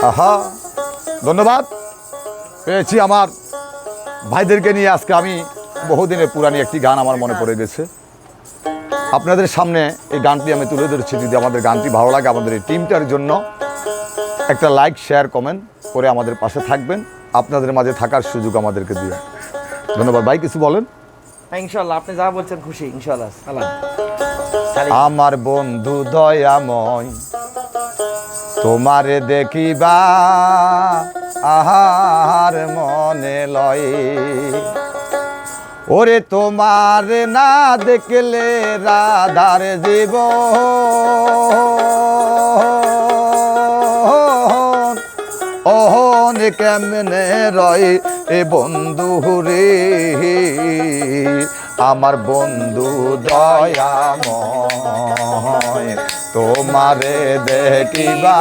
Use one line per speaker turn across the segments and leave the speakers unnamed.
আহা, ধন্যবাদ পেয়েছি আমার ভাইদেরকে নিয়ে। আজকে আমি বহুদিনের পুরানি একটি গান আমার মনে পড়ে গেছে, আপনাদের সামনে এই গানটি আমি তুলে ধরেছি। যদি আমাদের গানটি ভালো লাগে, আমাদের এই টিমটার জন্য একটা লাইক, শেয়ার, কমেন্ট করে আমাদের পাশে থাকবেন। আপনাদের মাঝে থাকার সুযোগ আমাদেরকে দিয়ে। ধন্যবাদ ভাই, কিছু বলেন।
ইনশাল্লাহ আপনি যা বলছেন খুশি, ইনশাল্লাহ। সালাম।
আমার বন্ধু দয়াময়, তোমারে দেখিবা আহার মনে লয়। ওরে তোমার না দেখলে রাধার জীবন ওহন কেমনে রয় এ বন্ধু রে। আমার বন্ধু দয়াময়, তোমারে দেখিবা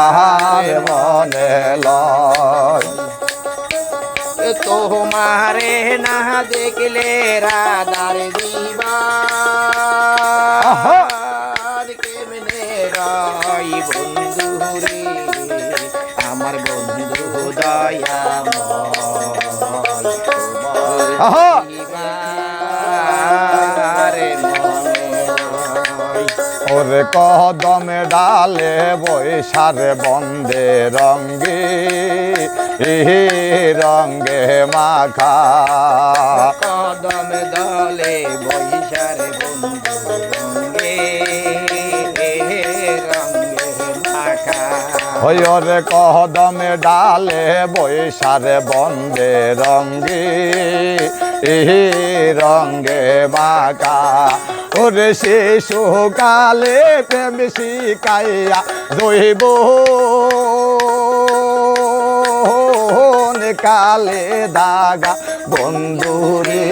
আহার মনে লয়।
তোমারে না দেখলে রাধার জীবন কেমনে রয় বন্ধু রে। আমার বন্ধু
ওরে কদমে ডালে বৈশারে বন্দে রঙ্গে রঙ্গে মাখা।
কদম দলে বৈশারে বন্ধু রঙ্গে রঙ্গে মাখা।
ওরে কদমে ডালে বৈশারে বন্দে রঙ্গে রঙ্গে মাখা। ওরে শিশুকালে প্রেম শিখাইয়া দইব কালে দাগা বন্ধু রে।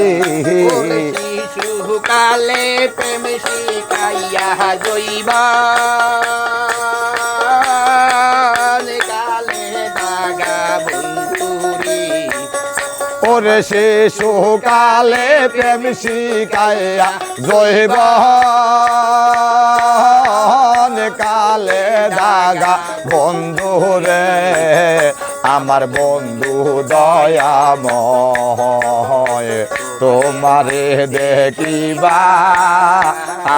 শিশুকালে প্রেম শিখাইয়া জইবা কালে দাগা বন্ধু রে।
ওরে শিশুকালে প্রেম শিখাইয়া জইব কালে দাগা বন্ধু রে। আমার বন্ধু দয়াময়, তোমারে দেখিবা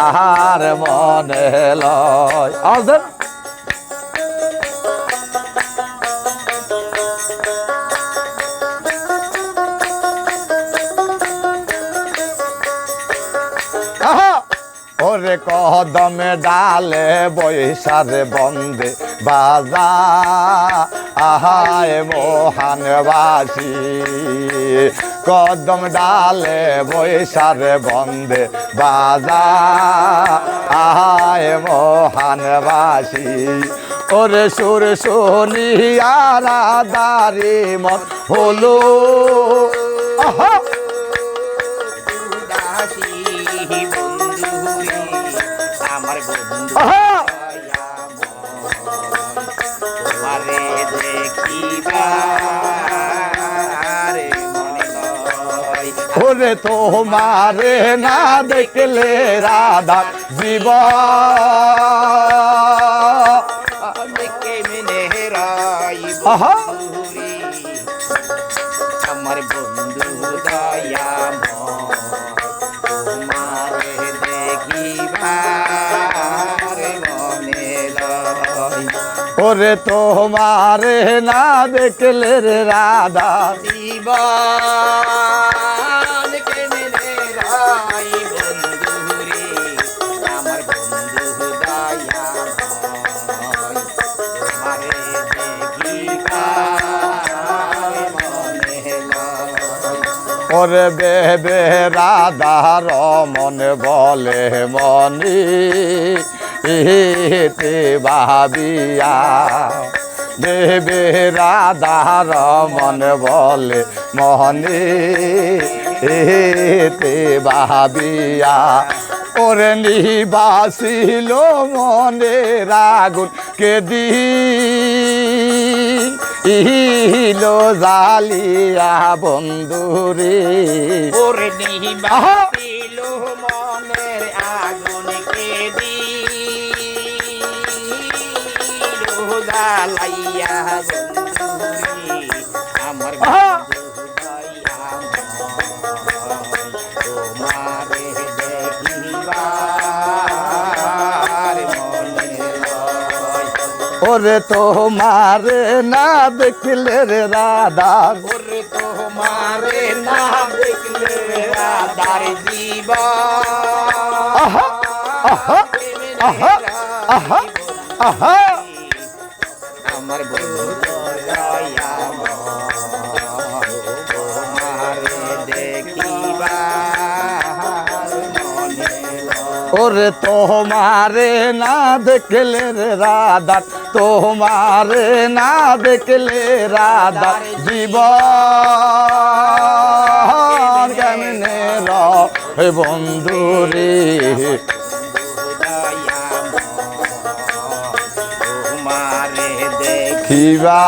আহার মনে লয়। ওরে কদমে ডালে বৈশারে বন্দে বাজা আহায় মোহানবাসী। কদম ডালে বৈশারে বন্দে বাজা আহায় মোহানবাসী। ওরে সুর শুনিয়া রাধারি মন হলো আহা
আমার বন্ধু তোমারে দেখিবা রে মনে লয়।
ওরে তোমারে না দেখলে রাধা জীবন
কেমনে রয়
আহা
বন্ধু রে। আমার বন্ধু দয়াময়, তোমারে দেখিবা রে মনে লয়।
ওরে তোমারে না দেখলে রে রাধা
জীবন কেমনে রয় বন্ধু রে। আমার বন্ধু দয়াময়, তোমারে দেখিবা মনে লয়।
ওরে বেবে রাধা রমন বলে মনি ইতে ভাবিয়া। দেবে রাধা রমন বলে মনি ইতে ভাবিয়া। ওরে নিবাসিল মনে রাগুন কে দিলো জালিয়া বন্ধুরে।
ওরে নিবাসিল মনের আগুন কে জ্বালাইয়া বন্ধুরে আমার
আহা!
তোমারে দেখিবার মনে লয়
ওরে তোমারে না দেখলে রে রাধার
ওরে তোমারে না দেখলে রাধার জীবন
আহা আহা আহা আহা আহা
আমার বন্ধু দয়া তোমারে দেখিবার মনে লয়
ওরে তোমারে না দেখলে রে রাধার তোমারে না দেখলে রাধার জীবন কেমনে রে বন্ধু রে
তোমারে দেখি
খিবা